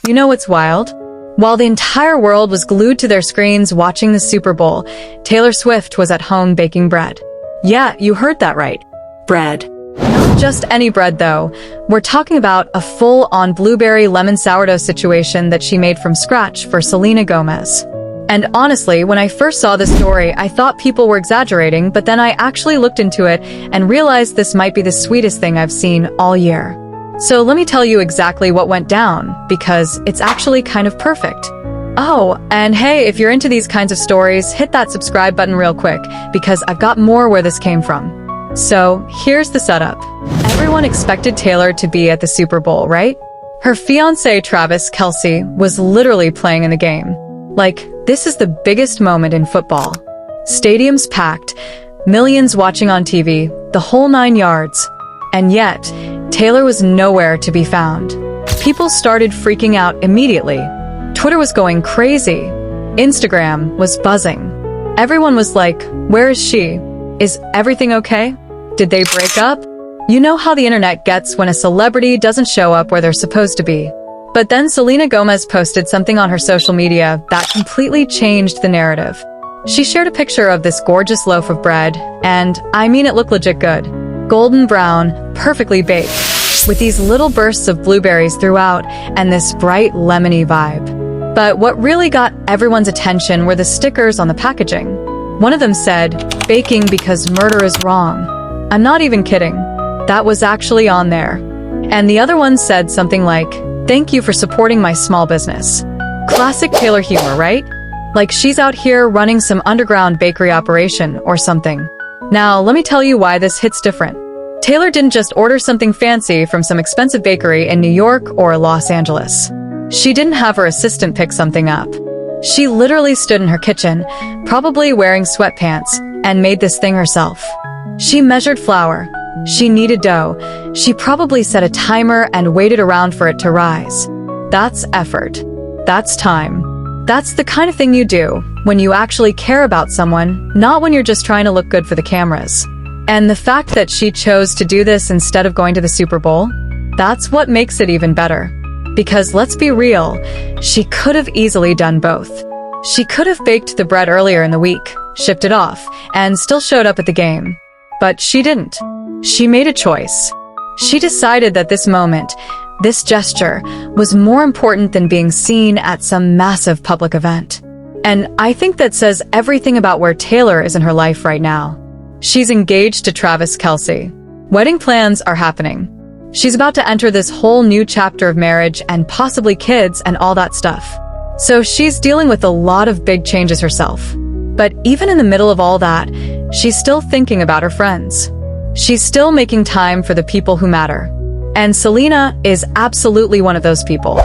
You know what's wild? While the entire world was glued to their screens watching the Super Bowl, Taylor Swift was at home baking bread. Yeah, you heard that right. Bread. Not just any bread, though. We're talking about a full-on blueberry lemon sourdough situation that she made from scratch for Selena Gomez. And honestly, when I first saw this story, I thought people were exaggerating, but then I actually looked into it and realized this might be the sweetest thing I've seen all year. So let me tell you exactly what went down, because it's actually kind of perfect. Oh, and hey, if you're into these kinds of stories, hit that subscribe button real quick, because I've got more where this came from. So, here's the setup. Everyone expected Taylor to be at the Super Bowl, right? Her fiancé, Travis Kelce, was literally playing in the game. Like, this is the biggest moment in football. Stadiums packed, millions watching on TV, the whole 9 yards. And yet, Taylor was nowhere to be found. People started freaking out immediately. Twitter was going crazy. Instagram was buzzing. Everyone was like, where is she? Is everything okay? Did they break up? You know how the internet gets when a celebrity doesn't show up where they're supposed to be. But then Selena Gomez posted something on her social media that completely changed the narrative. She shared a picture of this gorgeous loaf of bread, and I mean it looked legit good. Golden brown, perfectly baked, with these little bursts of blueberries throughout and this bright lemony vibe. But what really got everyone's attention were the stickers on the packaging. One of them said, "Baking because murder is wrong." I'm not even kidding. That was actually on there. And the other one said something like, "Thank you for supporting my small business." Classic Taylor humor, right? Like she's out here running some underground bakery operation or something. Now, let me tell you why this hits different. Taylor didn't just order something fancy from some expensive bakery in New York or Los Angeles. She didn't have her assistant pick something up. She literally stood in her kitchen, probably wearing sweatpants, and made this thing herself. She measured flour. She kneaded dough. She probably set a timer and waited around for it to rise. That's effort. That's time. That's the kind of thing you do when you actually care about someone, not when you're just trying to look good for the cameras. And the fact that she chose to do this instead of going to the Super Bowl, that's what makes it even better. Because let's be real, she could have easily done both. She could have baked the bread earlier in the week, shipped it off, and still showed up at the game. But she didn't. She made a choice. She decided that this moment, this gesture, was more important than being seen at some massive public event. And I think that says everything about where Taylor is in her life right now. She's engaged to Travis Kelce. Wedding plans are happening. She's about to enter this whole new chapter of marriage and possibly kids and all that stuff. So she's dealing with a lot of big changes herself. But even in the middle of all that, she's still thinking about her friends. She's still making time for the people who matter. And Selena is absolutely one of those people.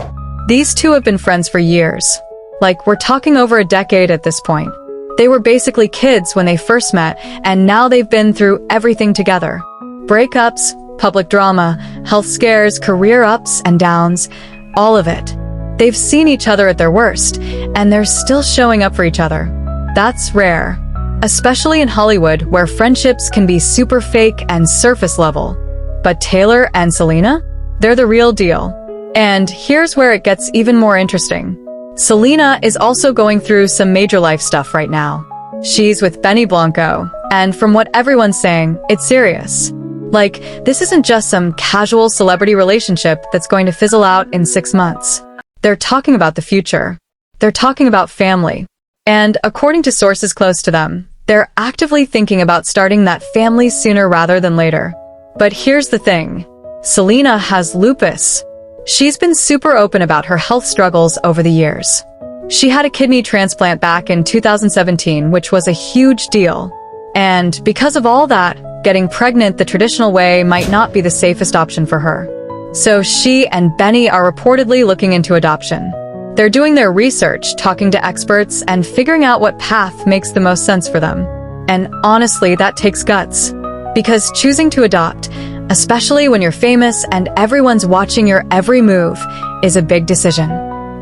These two have been friends for years. Like, we're talking over a decade at this point. They were basically kids when they first met, and now they've been through everything together. Breakups, public drama, health scares, career ups and downs, all of it. They've seen each other at their worst, and they're still showing up for each other. That's rare. Especially in Hollywood, where friendships can be super fake and surface level. But Taylor and Selena? They're the real deal. And here's where it gets even more interesting. Selena is also going through some major life stuff right now. She's with Benny Blanco, and from what everyone's saying, it's serious. Like, this isn't just some casual celebrity relationship that's going to fizzle out in 6 months. They're talking about the future. They're talking about family. And according to sources close to them, they're actively thinking about starting that family sooner rather than later. But here's the thing. Selena has lupus. She's been super open about her health struggles over the years. She had a kidney transplant back in 2017, which was a huge deal. And because of all that, getting pregnant the traditional way might not be the safest option for her. So she and Benny are reportedly looking into adoption. They're doing their research, talking to experts, and figuring out what path makes the most sense for them. And honestly, that takes guts. Because choosing to adopt, especially when you're famous and everyone's watching your every move, is a big decision.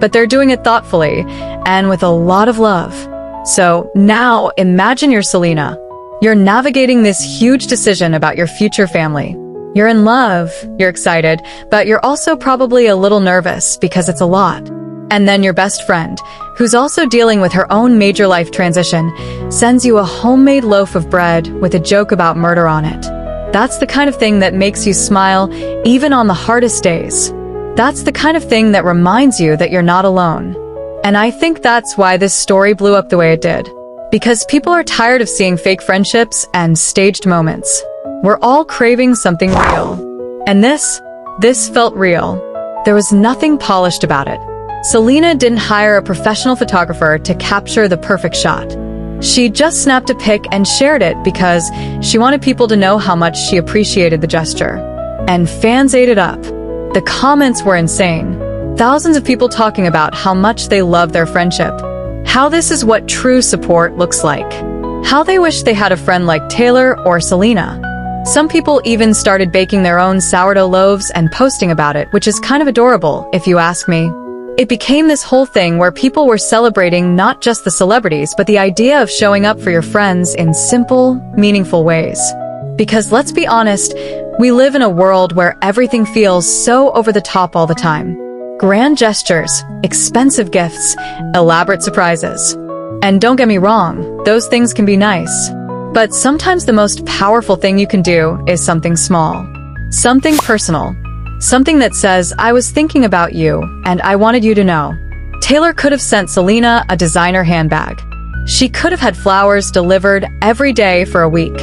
But they're doing it thoughtfully, and with a lot of love. So now, imagine you're Selena. You're navigating this huge decision about your future family. You're in love, you're excited, but you're also probably a little nervous because it's a lot. And then your best friend, who's also dealing with her own major life transition, sends you a homemade loaf of bread with a joke about murder on it. That's the kind of thing that makes you smile even on the hardest days. That's the kind of thing that reminds you that you're not alone. And I think that's why this story blew up the way it did. Because people are tired of seeing fake friendships and staged moments. We're all craving something real. And this felt real. There was nothing polished about it. Selena didn't hire a professional photographer to capture the perfect shot. She just snapped a pic and shared it because she wanted people to know how much she appreciated the gesture. And fans ate it up. The comments were insane. Thousands of people talking about how much they love their friendship. How this is what true support looks like. How they wish they had a friend like Taylor or Selena. Some people even started baking their own sourdough loaves and posting about it, which is kind of adorable, if you ask me. It became this whole thing where people were celebrating not just the celebrities, but the idea of showing up for your friends in simple, meaningful ways. Because let's be honest, we live in a world where everything feels so over the top all the time. Grand gestures, expensive gifts, elaborate surprises. And don't get me wrong, those things can be nice. But sometimes the most powerful thing you can do is something small. Something personal. Something that says, I was thinking about you, and I wanted you to know. Taylor could have sent Selena a designer handbag. She could have had flowers delivered every day for a week.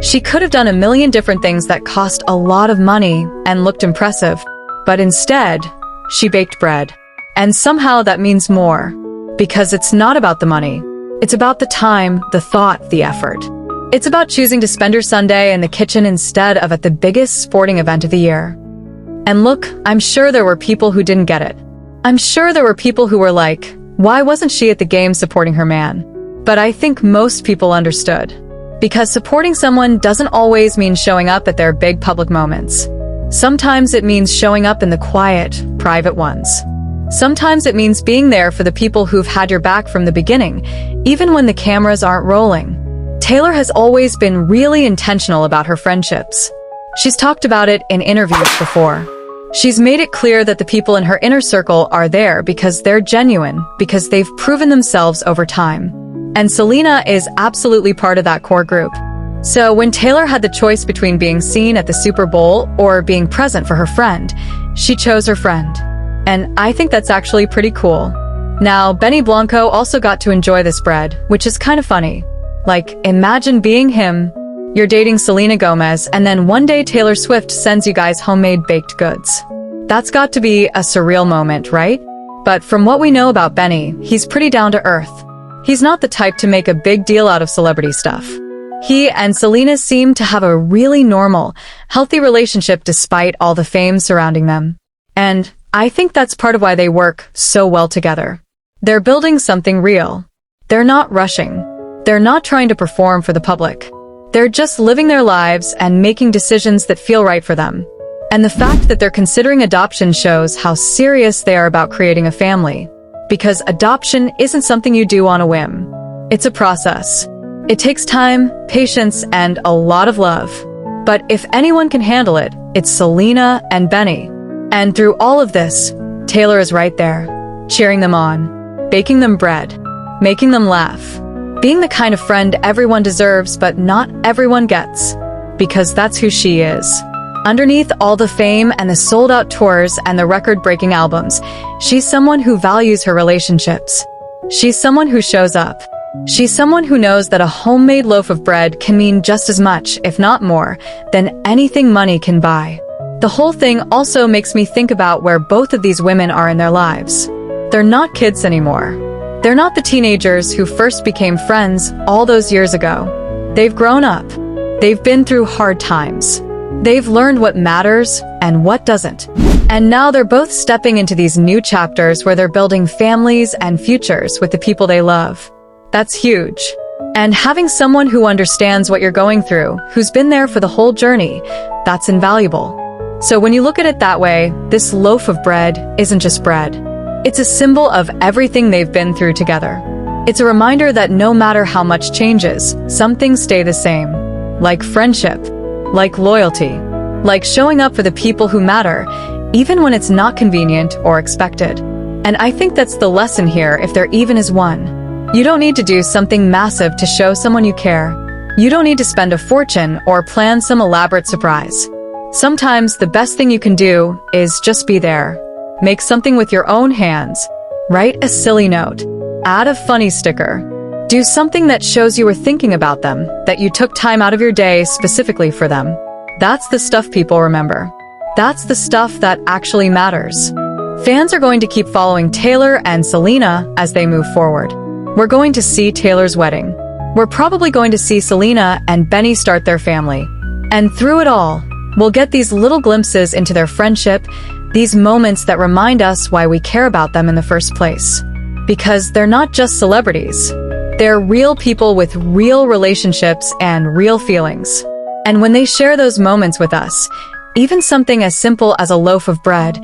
She could have done a million different things that cost a lot of money and looked impressive. But instead, she baked bread. And somehow that means more. Because it's not about the money. It's about the time, the thought, the effort. It's about choosing to spend your Sunday in the kitchen instead of at the biggest sporting event of the year. And look, I'm sure there were people who didn't get it. I'm sure there were people who were like, why wasn't she at the game supporting her man? But I think most people understood. Because supporting someone doesn't always mean showing up at their big public moments. Sometimes it means showing up in the quiet, private ones. Sometimes it means being there for the people who've had your back from the beginning, even when the cameras aren't rolling. Taylor has always been really intentional about her friendships. She's talked about it in interviews before. She's made it clear that the people in her inner circle are there because they're genuine, because they've proven themselves over time. And Selena is absolutely part of that core group. So when Taylor had the choice between being seen at the Super Bowl or being present for her friend, she chose her friend. And I think that's actually pretty cool. Now, Benny Blanco also got to enjoy this bread, which is kind of funny. Like, imagine being him. You're dating Selena Gomez, and then one day Taylor Swift sends you guys homemade baked goods. That's got to be a surreal moment, right? But from what we know about Benny, he's pretty down to earth. He's not the type to make a big deal out of celebrity stuff. He and Selena seem to have a really normal, healthy relationship despite all the fame surrounding them. And I think that's part of why they work so well together. They're building something real. They're not rushing. They're not trying to perform for the public. They're just living their lives and making decisions that feel right for them. And the fact that they're considering adoption shows how serious they are about creating a family. Because adoption isn't something you do on a whim. It's a process. It takes time, patience, and a lot of love. But if anyone can handle it, it's Selena and Benny. And through all of this, Taylor is right there, cheering them on, baking them bread, making them laugh, being the kind of friend everyone deserves but not everyone gets. Because that's who she is. Underneath all the fame and the sold-out tours and the record-breaking albums, she's someone who values her relationships. She's someone who shows up. She's someone who knows that a homemade loaf of bread can mean just as much, if not more, than anything money can buy. The whole thing also makes me think about where both of these women are in their lives. They're not kids anymore. They're not the teenagers who first became friends all those years ago. They've grown up. They've been through hard times. They've learned what matters and what doesn't. And now they're both stepping into these new chapters where they're building families and futures with the people they love. That's huge. And having someone who understands what you're going through, who's been there for the whole journey, that's invaluable. So when you look at it that way, this loaf of bread isn't just bread. It's a symbol of everything they've been through together. It's a reminder that no matter how much changes, some things stay the same. Like friendship, like loyalty, like showing up for the people who matter, even when it's not convenient or expected. And I think that's the lesson here, if there even is one. You don't need to do something massive to show someone you care. You don't need to spend a fortune or plan some elaborate surprise. Sometimes the best thing you can do is just be there. Make something with your own hands. Write a silly note. Add a funny sticker. Do something that shows you were thinking about them, that you took time out of your day specifically for them. That's the stuff people remember. That's the stuff that actually matters. Fans are going to keep following Taylor and Selena as they move forward. We're going to see Taylor's wedding. We're probably going to see Selena and Benny start their family. And through it all, we'll get these little glimpses into their friendship, these moments that remind us why we care about them in the first place. Because they're not just celebrities. They're real people with real relationships and real feelings. And when they share those moments with us, even something as simple as a loaf of bread,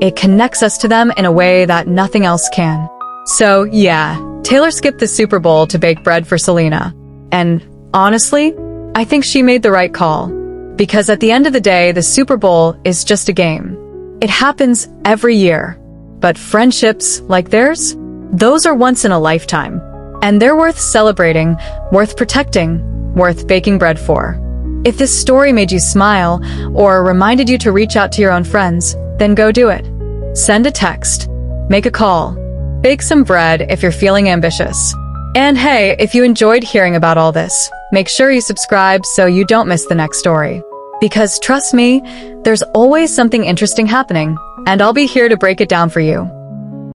it connects us to them in a way that nothing else can. So, yeah, Taylor skipped the Super Bowl to bake bread for Selena. And honestly, I think she made the right call. Because at the end of the day, the Super Bowl is just a game. It happens every year. But friendships like theirs, those are once in a lifetime. And they're worth celebrating, worth protecting, worth baking bread for. If this story made you smile or reminded you to reach out to your own friends, then go do it. Send a text. Make a call. Bake some bread if you're feeling ambitious. And hey, if you enjoyed hearing about all this, make sure you subscribe so you don't miss the next story. Because trust me, there's always something interesting happening, and I'll be here to break it down for you.